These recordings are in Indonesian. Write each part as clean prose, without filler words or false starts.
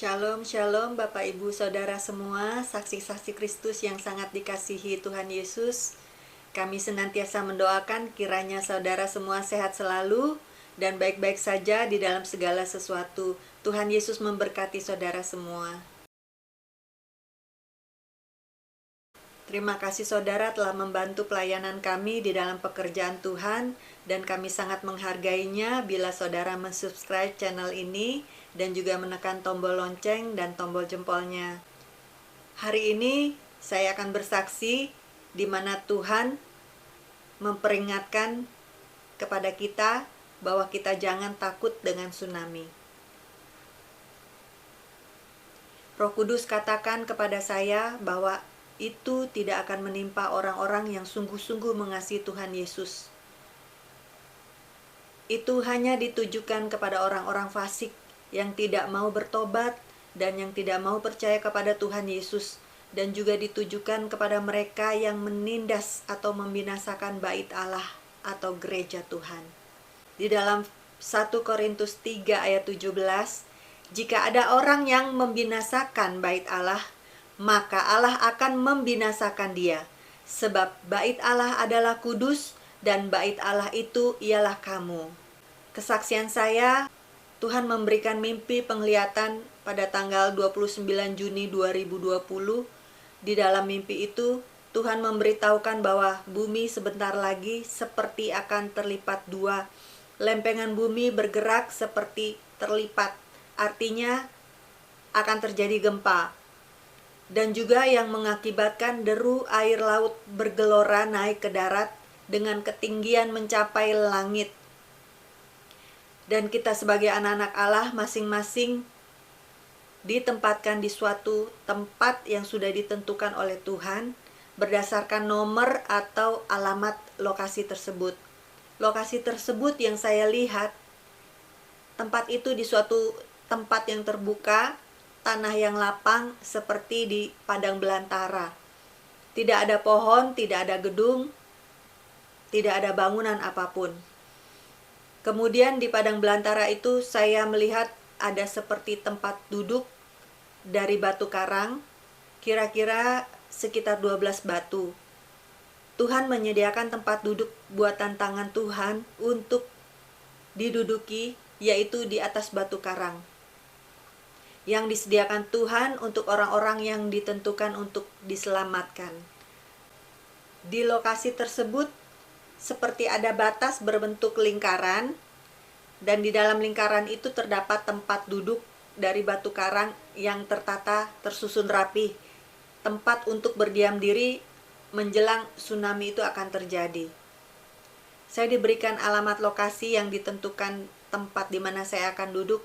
Shalom, shalom Bapak Ibu Saudara semua, saksi-saksi Kristus yang sangat dikasihi Tuhan Yesus. Kami senantiasa mendoakan kiranya saudara semua sehat selalu dan baik-baik saja di dalam segala sesuatu. Tuhan Yesus memberkati saudara semua. Terima kasih saudara telah membantu pelayanan kami di dalam pekerjaan Tuhan, dan kami sangat menghargainya bila saudara mensubscribe channel ini dan juga menekan tombol lonceng dan tombol jempolnya. Hari ini saya akan bersaksi di mana Tuhan memperingatkan kepada kita bahwa kita jangan takut dengan tsunami. Roh Kudus katakan kepada saya bahwa itu tidak akan menimpa orang-orang yang sungguh-sungguh mengasihi Tuhan Yesus. Itu hanya ditujukan kepada orang-orang fasik yang tidak mau bertobat dan yang tidak mau percaya kepada Tuhan Yesus, dan juga ditujukan kepada mereka yang menindas atau membinasakan bait Allah atau gereja Tuhan. Di dalam 1 Korintus 3 ayat 17, jika ada orang yang membinasakan bait Allah, maka Allah akan membinasakan dia, sebab bait Allah adalah kudus dan bait Allah itu ialah kamu. Kesaksian saya, Tuhan memberikan mimpi penglihatan pada tanggal 29 Juni 2020. Di dalam mimpi itu, Tuhan memberitahukan bahwa bumi sebentar lagi seperti akan terlipat dua. Lempengan bumi bergerak seperti terlipat, artinya akan terjadi gempa. Dan juga yang mengakibatkan deru air laut bergelora naik ke darat dengan ketinggian mencapai langit. Dan kita sebagai anak-anak Allah masing-masing ditempatkan di suatu tempat yang sudah ditentukan oleh Tuhan berdasarkan nomor atau alamat lokasi tersebut. Lokasi tersebut yang saya lihat, tempat itu di suatu tempat yang terbuka, tanah yang lapang seperti di padang belantara. Tidak ada pohon, tidak ada gedung, tidak ada bangunan apapun. Kemudian di padang belantara itu saya melihat ada seperti tempat duduk dari batu karang, kira-kira sekitar 12 batu. Tuhan menyediakan tempat duduk buatan tangan Tuhan untuk diduduki, yaitu di atas batu karang, yang disediakan Tuhan untuk orang-orang yang ditentukan untuk diselamatkan. Di lokasi tersebut seperti ada batas berbentuk lingkaran, dan di dalam lingkaran itu terdapat tempat duduk dari batu karang yang tertata tersusun rapi, tempat untuk berdiam diri menjelang tsunami itu akan terjadi. Saya diberikan alamat lokasi yang ditentukan tempat di mana saya akan duduk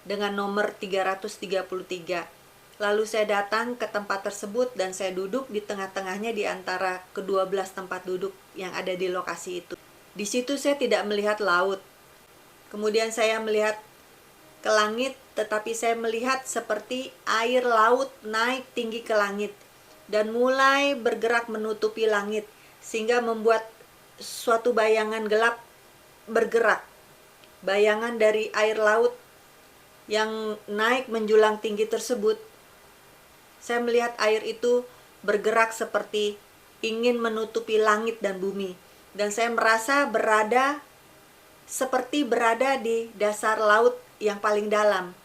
dengan nomor 333. Lalu saya datang ke tempat tersebut dan saya duduk di tengah-tengahnya di antara ke-12 tempat duduk yang ada di lokasi itu. Di situ saya tidak melihat laut. Kemudian saya melihat ke langit, tetapi saya melihat seperti air laut naik tinggi ke langit dan mulai bergerak menutupi langit, sehingga membuat suatu bayangan gelap bergerak. Bayangan dari air laut yang naik menjulang tinggi tersebut, saya melihat air itu bergerak seperti ingin menutupi langit dan bumi. Dan saya merasa seperti berada di dasar laut yang paling dalam.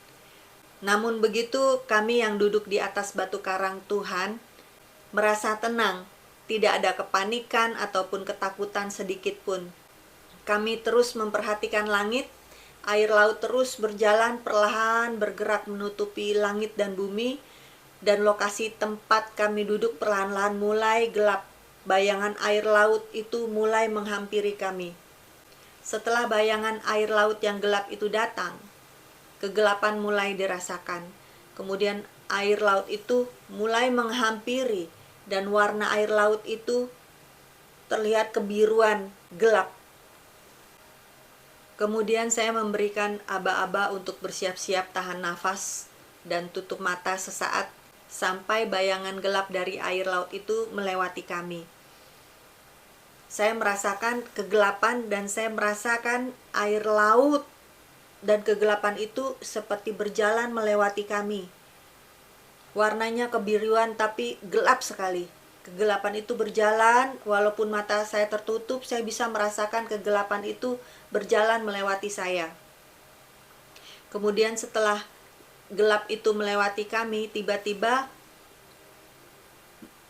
Namun begitu, kami yang duduk di atas batu karang Tuhan merasa tenang, tidak ada kepanikan ataupun ketakutan sedikit pun. Kami terus memperhatikan langit. Air laut terus berjalan perlahan bergerak menutupi langit dan bumi, dan lokasi tempat kami duduk perlahan-lahan mulai gelap. Bayangan air laut itu mulai menghampiri kami. Setelah bayangan air laut yang gelap itu datang, kegelapan mulai dirasakan. Kemudian air laut itu mulai menghampiri, dan warna air laut itu terlihat kebiruan gelap. Kemudian saya memberikan aba-aba untuk bersiap-siap tahan nafas dan tutup mata sesaat sampai bayangan gelap dari air laut itu melewati kami. Saya merasakan kegelapan dan saya merasakan air laut dan kegelapan itu seperti berjalan melewati kami. Warnanya kebiruan tapi gelap sekali. Kegelapan itu berjalan, walaupun mata saya tertutup, saya bisa merasakan kegelapan itu berjalan melewati saya. Kemudian setelah gelap itu melewati kami, tiba-tiba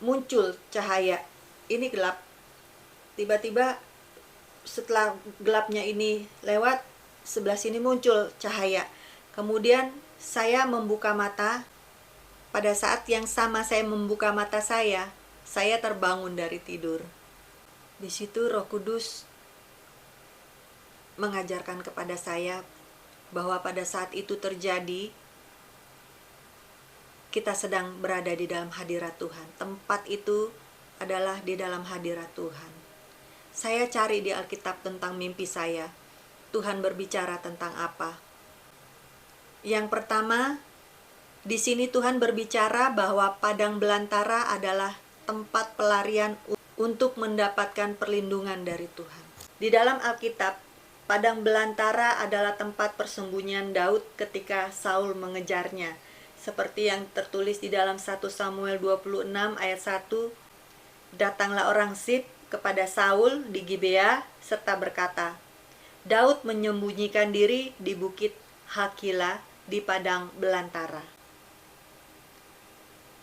muncul cahaya. Ini gelap. Tiba-tiba setelah gelapnya ini lewat, sebelah sini muncul cahaya. Kemudian saya membuka mata. Pada saat yang sama saya membuka mata saya terbangun dari tidur. Di situ Roh Kudus mengajarkan kepada saya bahwa pada saat itu terjadi, kita sedang berada di dalam hadirat Tuhan. Tempat itu adalah di dalam hadirat Tuhan. Saya cari di Alkitab tentang mimpi saya. Tuhan berbicara tentang apa? Yang pertama, di sini Tuhan berbicara bahwa padang belantara adalah tempat pelarian untuk mendapatkan perlindungan dari Tuhan. Di dalam Alkitab, padang belantara adalah tempat persembunyian Daud ketika Saul mengejarnya. Seperti yang tertulis di dalam 1 Samuel 26 ayat 1, datanglah orang Sif kepada Saul di Gibea serta berkata, Daud menyembunyikan diri di bukit Hakila di padang belantara.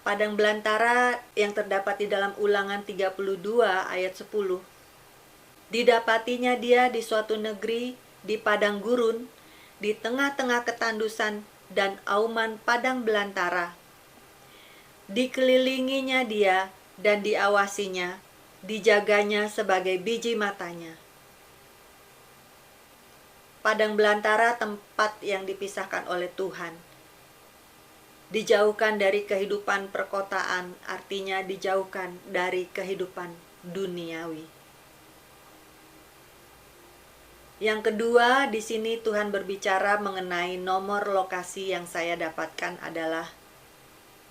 Padang belantara yang terdapat di dalam Ulangan 32 ayat 10. Didapatinya dia di suatu negeri, di padang gurun, di tengah-tengah ketandusan dan auman padang belantara. Dikelilinginya dia dan diawasinya, dijaganya sebagai biji matanya. Padang belantara tempat yang dipisahkan oleh Tuhan. Dijauhkan dari kehidupan perkotaan, artinya dijauhkan dari kehidupan duniawi. Yang kedua, di sini Tuhan berbicara mengenai nomor lokasi yang saya dapatkan adalah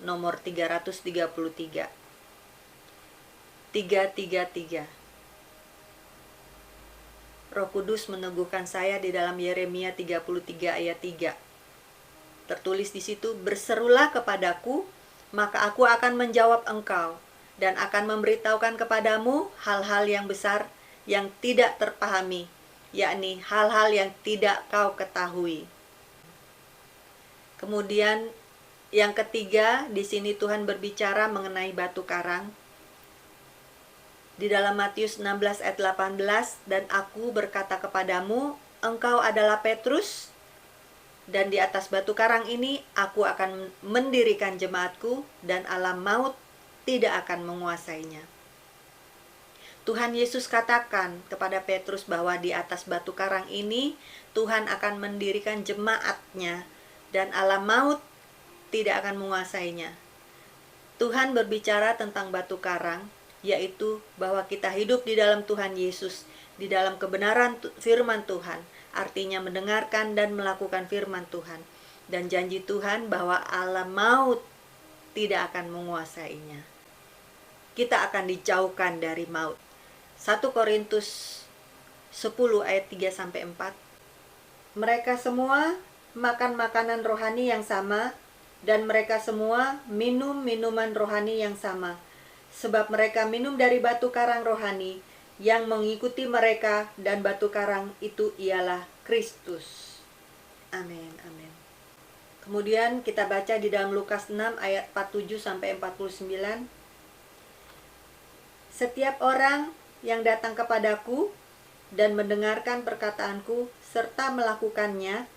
nomor 333. 333. Roh Kudus meneguhkan saya di dalam Yeremia 33 ayat 3. Tertulis di situ, berserulah kepadaku, maka aku akan menjawab engkau, dan akan memberitahukan kepadamu hal-hal yang besar yang tidak terpahami, yakni hal-hal yang tidak kau ketahui. Kemudian yang ketiga, di sini Tuhan berbicara mengenai batu karang. Di dalam Matius 16 ayat 18, dan aku berkata kepadamu, engkau adalah Petrus, dan di atas batu karang ini aku akan mendirikan jemaatku, dan alam maut tidak akan menguasainya. Tuhan Yesus katakan kepada Petrus bahwa di atas batu karang ini Tuhan akan mendirikan jemaatnya, dan alam maut tidak akan menguasainya. Tuhan berbicara tentang batu karang, yaitu bahwa kita hidup di dalam Tuhan Yesus, di dalam kebenaran firman Tuhan, artinya mendengarkan dan melakukan firman Tuhan. Dan janji Tuhan bahwa alam maut tidak akan menguasainya. Kita akan dijauhkan dari maut. 1 Korintus 10 ayat 3-4. Mereka semua makan makanan rohani yang sama, dan mereka semua minum minuman rohani yang sama. Sebab mereka minum dari batu karang rohani yang mengikuti mereka, dan batu karang itu ialah Kristus. Amin, amin. Kemudian kita baca di dalam Lukas 6 ayat 47-49. Setiap orang yang datang kepadaku dan mendengarkan perkataanku serta melakukannya,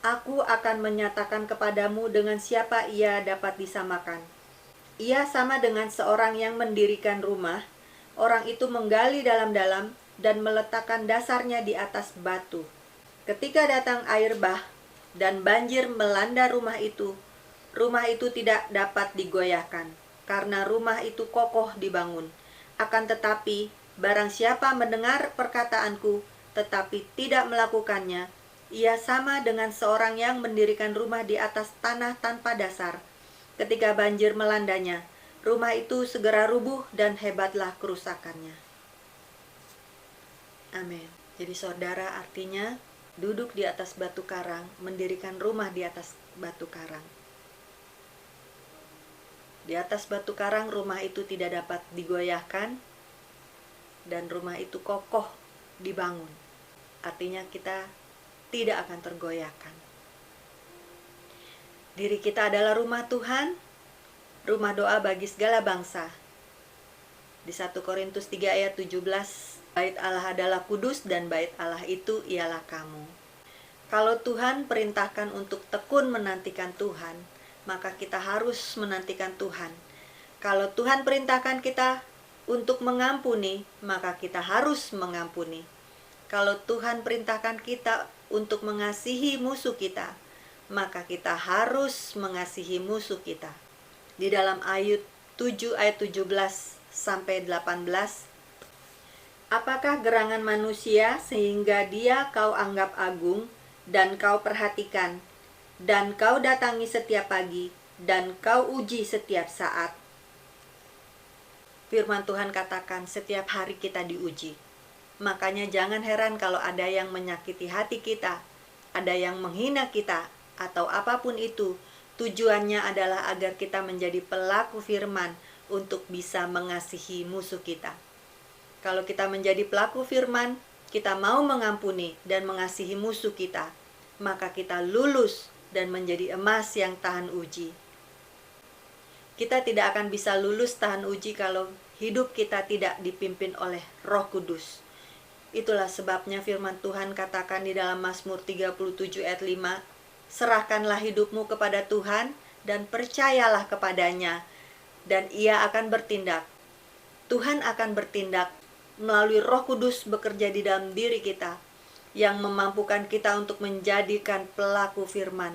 aku akan menyatakan kepadamu dengan siapa ia dapat disamakan. Ia sama dengan seorang yang mendirikan rumah. Orang itu menggali dalam-dalam dan meletakkan dasarnya di atas batu. Ketika datang air bah dan banjir melanda rumah itu tidak dapat digoyahkan, karena rumah itu kokoh dibangun. Akan tetapi, barang siapa mendengar perkataanku, tetapi tidak melakukannya, ia sama dengan seorang yang mendirikan rumah di atas tanah tanpa dasar. Ketika banjir melandanya, rumah itu segera rubuh dan hebatlah kerusakannya. Amin. Jadi saudara, artinya duduk di atas batu karang, mendirikan rumah di atas batu karang. Di atas batu karang rumah itu tidak dapat digoyahkan dan rumah itu kokoh dibangun. Artinya kita tidak akan tergoyahkan. Diri kita adalah rumah Tuhan, rumah doa bagi segala bangsa. Di 1 Korintus 3 ayat 17, bait Allah adalah kudus dan bait Allah itu ialah kamu. Kalau Tuhan perintahkan untuk tekun menantikan Tuhan, maka kita harus menantikan Tuhan. Kalau Tuhan perintahkan kita untuk mengampuni, maka kita harus mengampuni. Kalau Tuhan perintahkan kita untuk mengasihi musuh kita, maka kita harus mengasihi musuh kita. Di dalam Ayub 7 ayat 17 sampai 18, apakah gerangan manusia sehingga dia kau anggap agung dan kau perhatikan, dan kau datangi setiap pagi, dan kau uji setiap saat. Firman Tuhan katakan setiap hari kita diuji. Makanya jangan heran kalau ada yang menyakiti hati kita, ada yang menghina kita, atau apapun itu. Tujuannya adalah agar kita menjadi pelaku firman untuk bisa mengasihi musuh kita. Kalau kita menjadi pelaku firman, kita mau mengampuni dan mengasihi musuh kita, maka kita lulus dan menjadi emas yang tahan uji. Kita tidak akan bisa lulus tahan uji kalau hidup kita tidak dipimpin oleh Roh Kudus. Itulah sebabnya firman Tuhan katakan di dalam Mazmur 37 ayat 5, serahkanlah hidupmu kepada Tuhan dan percayalah kepadanya, dan Ia akan bertindak. Tuhan akan bertindak melalui Roh Kudus bekerja di dalam diri kita, yang memampukan kita untuk menjadikan pelaku firman,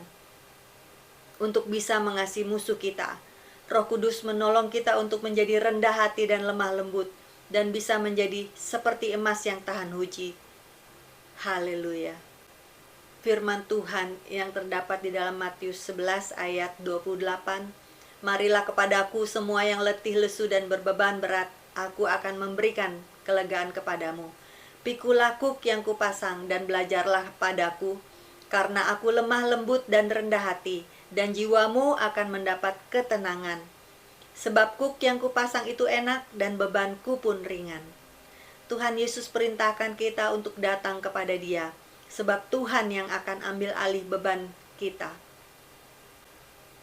untuk bisa mengasihi musuh kita. Roh Kudus menolong kita untuk menjadi rendah hati dan lemah lembut, dan bisa menjadi seperti emas yang tahan uji. Haleluya. Firman Tuhan yang terdapat di dalam Matius 11 ayat 28, marilah kepadaku semua yang letih lesu dan berbeban berat, aku akan memberikan kelegaan kepadamu. Pikulah kuk yang kupasang dan belajarlah padaku, karena aku lemah lembut dan rendah hati, dan jiwamu akan mendapat ketenangan. Sebab kuk yang kupasang itu enak dan bebanku pun ringan. Tuhan Yesus perintahkan kita untuk datang kepada Dia, sebab Tuhan yang akan ambil alih beban kita.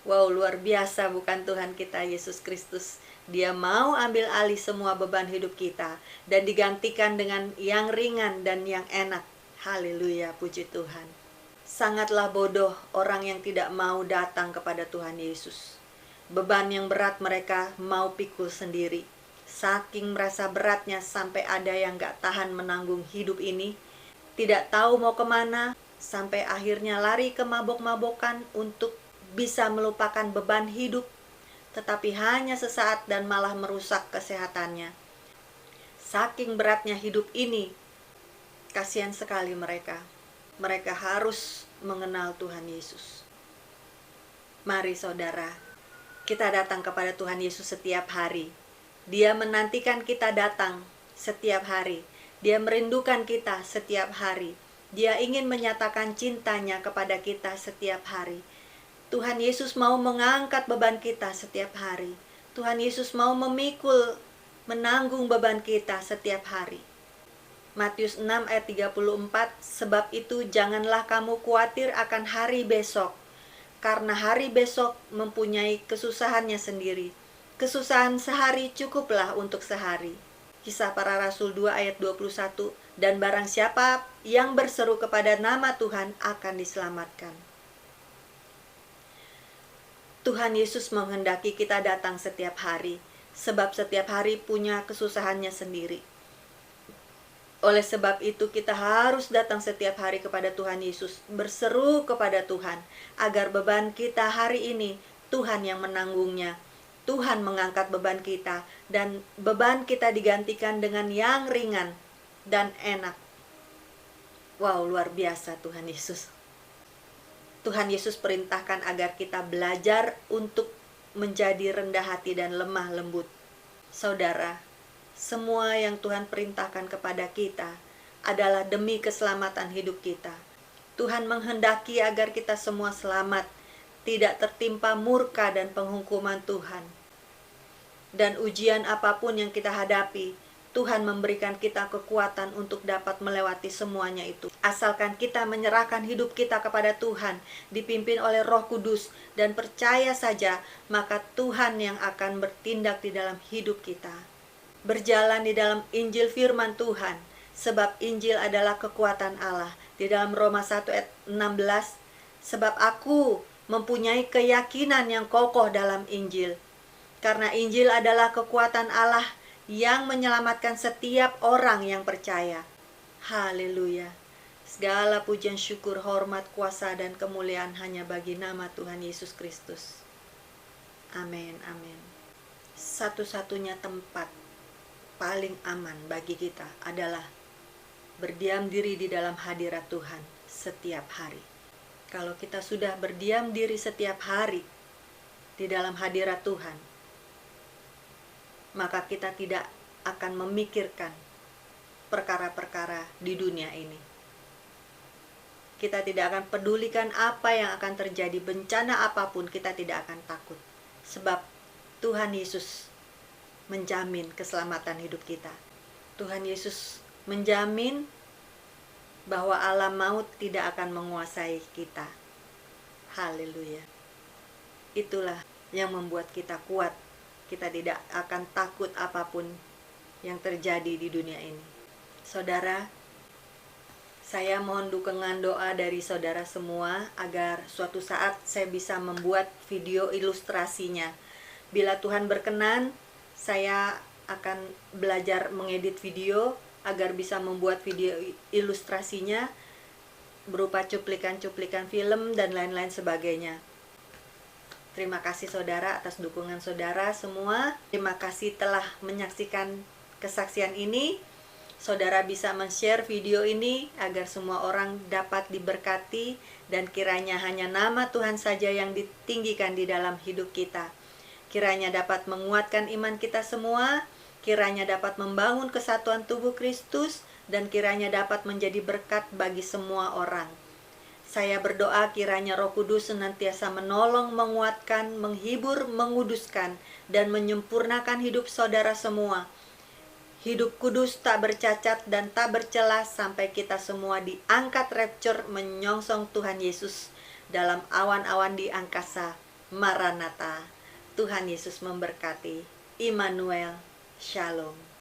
Wow, luar biasa bukan Tuhan kita Yesus Kristus. Dia mau ambil alih semua beban hidup kita dan digantikan dengan yang ringan dan yang enak. Haleluya, puji Tuhan. Sangatlah bodoh orang yang tidak mau datang kepada Tuhan Yesus. Beban yang berat mereka mau pikul sendiri. Saking merasa beratnya sampai ada yang gak tahan menanggung hidup ini, tidak tahu mau kemana, sampai akhirnya lari ke mabok-mabokan untuk bisa melupakan beban hidup, tetapi hanya sesaat dan malah merusak kesehatannya. Saking beratnya hidup ini, kasihan sekali mereka. Mereka harus mengenal Tuhan Yesus. Mari saudara, kita datang kepada Tuhan Yesus setiap hari. Dia menantikan kita datang setiap hari. Dia merindukan kita setiap hari. Dia ingin menyatakan cintanya kepada kita setiap hari. Tuhan Yesus mau mengangkat beban kita setiap hari. Tuhan Yesus mau memikul, menanggung beban kita setiap hari. Matius 6 ayat 34, sebab itu janganlah kamu khawatir akan hari besok, karena hari besok mempunyai kesusahannya sendiri. Kesusahan sehari cukuplah untuk sehari. Kisah Para Rasul 2 ayat 21, dan barang siapa yang berseru kepada nama Tuhan akan diselamatkan. Tuhan Yesus menghendaki kita datang setiap hari, sebab setiap hari punya kesusahannya sendiri. Oleh sebab itu kita harus datang setiap hari kepada Tuhan Yesus, berseru kepada Tuhan, agar beban kita hari ini Tuhan yang menanggungnya. Tuhan mengangkat beban kita, dan beban kita digantikan dengan yang ringan dan enak. Wow, luar biasa Tuhan Yesus. Tuhan Yesus perintahkan agar kita belajar untuk menjadi rendah hati dan lemah lembut. Saudara, semua yang Tuhan perintahkan kepada kita adalah demi keselamatan hidup kita. Tuhan menghendaki agar kita semua selamat, tidak tertimpa murka dan penghukuman Tuhan. Dan ujian apapun yang kita hadapi, Tuhan memberikan kita kekuatan untuk dapat melewati semuanya itu. Asalkan kita menyerahkan hidup kita kepada Tuhan, dipimpin oleh Roh Kudus, dan percaya saja, maka Tuhan yang akan bertindak di dalam hidup kita. Berjalan di dalam Injil firman Tuhan, sebab Injil adalah kekuatan Allah. Di dalam Roma 1 ayat 16, sebab aku mempunyai keyakinan yang kokoh dalam Injil. Karena Injil adalah kekuatan Allah yang menyelamatkan setiap orang yang percaya. Haleluya. Segala pujian, syukur, hormat, kuasa, dan kemuliaan hanya bagi nama Tuhan Yesus Kristus. Amin, amin. Satu-satunya tempat paling aman bagi kita adalah berdiam diri di dalam hadirat Tuhan setiap hari. Kalau kita sudah berdiam diri setiap hari di dalam hadirat Tuhan, maka kita tidak akan memikirkan perkara-perkara di dunia ini. Kita tidak akan pedulikan apa yang akan terjadi, bencana apapun kita tidak akan takut. Sebab Tuhan Yesus menjamin keselamatan hidup kita. Tuhan Yesus menjamin bahwa alam maut tidak akan menguasai kita. Haleluya. Itulah yang membuat kita kuat. Kita tidak akan takut apapun yang terjadi di dunia ini. Saudara, saya mohon dukungan doa dari saudara semua agar suatu saat saya bisa membuat video ilustrasinya. Bila Tuhan berkenan, saya akan belajar mengedit video agar bisa membuat video ilustrasinya berupa cuplikan-cuplikan film dan lain-lain sebagainya. Terima kasih saudara atas dukungan saudara semua. Terima kasih telah menyaksikan kesaksian ini. Saudara bisa men-share video ini agar semua orang dapat diberkati dan kiranya hanya nama Tuhan saja yang ditinggikan di dalam hidup kita. Kiranya dapat menguatkan iman kita semua, kiranya dapat membangun kesatuan tubuh Kristus, dan kiranya dapat menjadi berkat bagi semua orang. Saya berdoa kiranya Roh Kudus senantiasa menolong, menguatkan, menghibur, menguduskan, dan menyempurnakan hidup saudara semua. Hidup kudus, tak bercacat dan tak bercela sampai kita semua diangkat rapture menyongsong Tuhan Yesus dalam awan-awan di angkasa. Maranatha. Tuhan Yesus memberkati. Immanuel. Shalom.